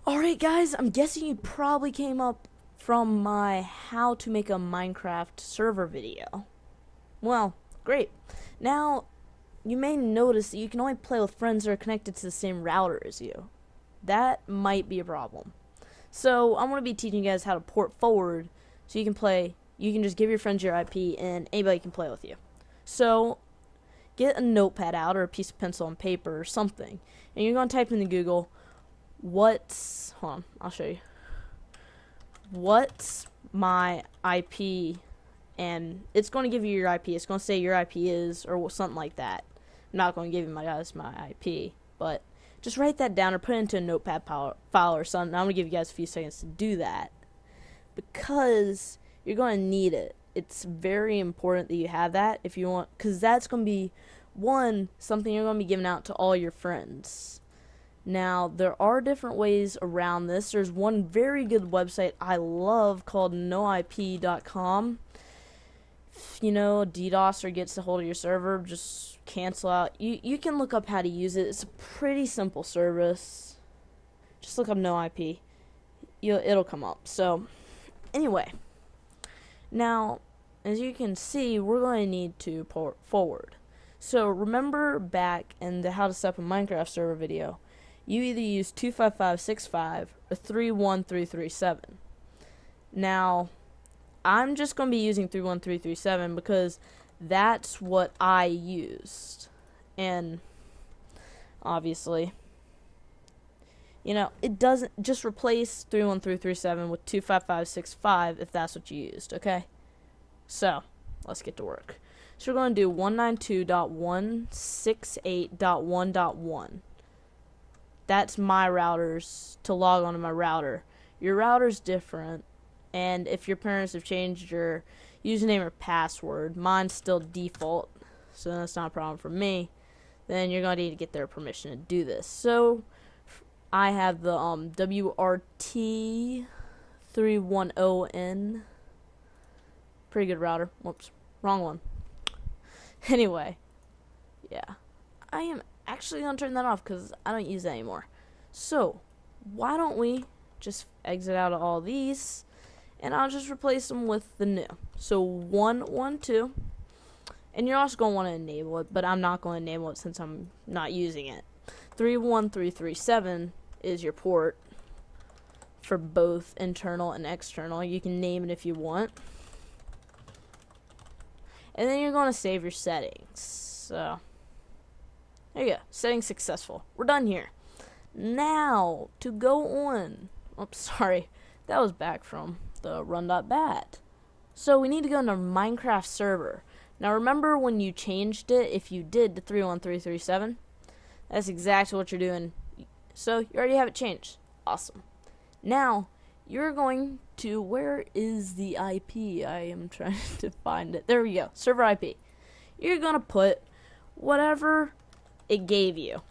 Alright guys, I'm guessing you probably came up from my how to make a Minecraft server video. Well, great. Now, you may notice that you can only play with friends that are connected to the same router as you. That might be a problem. So, I'm going to be teaching you guys how to port forward so you can play, you can just give your friends your IP and anybody can play with you. So, get a notepad out or a piece of pencil and paper or something, and you're going to type into Google, hold on, I'll show you. What's my IP? And it's going to give you your IP. It's going to say your IP is, or something like that. I'm not going to give you my IP, but just write that down or put it into a notepad file or something. I'm going to give you guys a few seconds to do that because you're going to need it. It's very important that you have that if you want, because that's going to be something you're going to be giving out to all your friends. Now, there are different ways around this. There's one very good website I love called noip.com. If, DDoS or gets a hold of your server, just cancel out. You can look up how to use it. It's a pretty simple service. Just look up noip. It'll come up. So, anyway. Now, as you can see, we're going to need to port forward. So, remember back in the how to set up a Minecraft server video, you either use 25565 or 31337. Now, I'm just going to be using 31337 because that's what I used. And obviously, it doesn't just replace 31337 with 25565 if that's what you used, okay? So, let's get to work. So, we're going to do 192.168.1.1. That's my routers to log onto my router. Your router's different, and if your parents have changed your username or password, mine's still default, so that's not a problem for me, then you're going to need to get their permission to do this. So, I have the WRT310N. Pretty good router. Whoops, wrong one. Anyway, yeah. I am actually going to turn that off because I don't use that anymore. So, why don't we just exit out of all these, and I'll just replace them with the new. So, 112, and you're also going to want to enable it, but I'm not going to enable it since I'm not using it. 31337 is your port for both internal and external. You can name it if you want. And then you're going to save your settings. So, there you go. Setting successful. We're done here. Now, to go on. Oops, sorry. That was back from the run.bat. So, we need to go into Minecraft server. Now, remember when you changed it, if you did, to 31337? That's exactly what you're doing. So, you already have it changed. Awesome. Now, you're going to, where is the IP? I am trying to find it. There we go. Server IP. You're going to put whatever it gave you.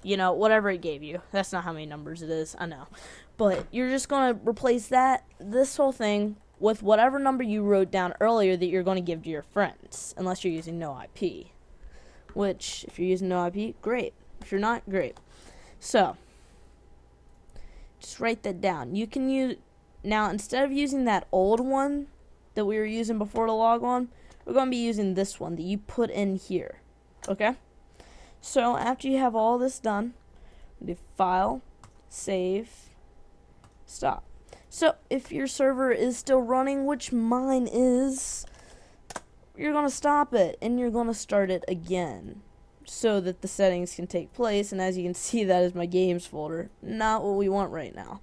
Whatever it gave you. That's not how many numbers it is, I know. But you're just going to replace this whole thing, with whatever number you wrote down earlier that you're going to give to your friends. Unless you're using no IP. Which, if you're using no IP, great. If you're not, great. So, just write that down. You can use, now instead of using that old one that we were using before to log on, we're going to be using this one that you put in here. Okay? So, after you have all this done, do File, Save, Stop. So, if your server is still running, which mine is, you're going to stop it, and you're going to start it again, so that the settings can take place, and as you can see, that is my games folder. Not what we want right now.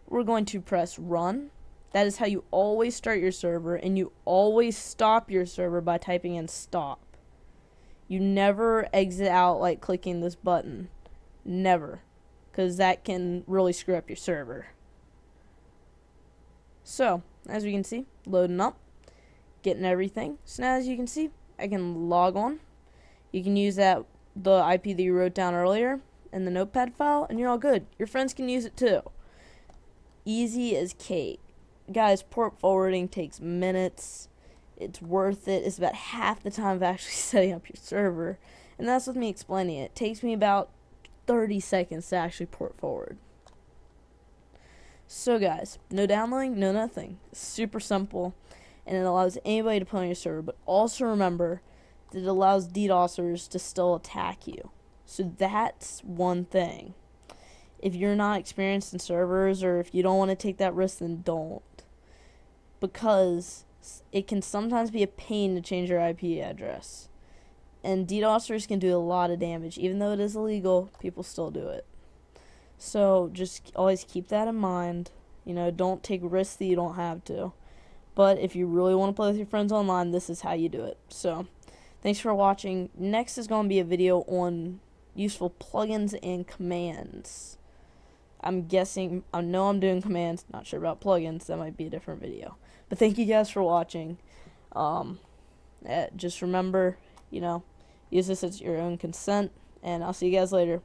We're going to press Run. That is how you always start your server, and you always stop your server by typing in Stop. You never exit out like clicking this button. Never. Because that can really screw up your server. So, as we can see, loading up. Getting everything. So now as you can see, I can log on. You can use the IP that you wrote down earlier in the notepad file, and you're all good. Your friends can use it too. Easy as cake. Guys, port forwarding takes minutes. It's worth it. It's about half the time of actually setting up your server. And that's with me explaining it. It takes me about 30 seconds to actually port forward. So guys, no downloading, no nothing. It's super simple, and it allows anybody to play on your server, but also remember that it allows DDoSers to still attack you. So that's one thing. If you're not experienced in servers, or if you don't want to take that risk, then don't. Because it can sometimes be a pain to change your IP address. And DDoSers can do a lot of damage. Even though it is illegal, people still do it. So just always keep that in mind. Don't take risks that you don't have to. But if you really want to play with your friends online, this is how you do it. So thanks for watching. Next is going to be a video on useful plugins and commands. I know I'm doing commands, not sure about plugins. That might be a different video. But thank you guys for watching. Just remember, use this at your own consent. And I'll see you guys later.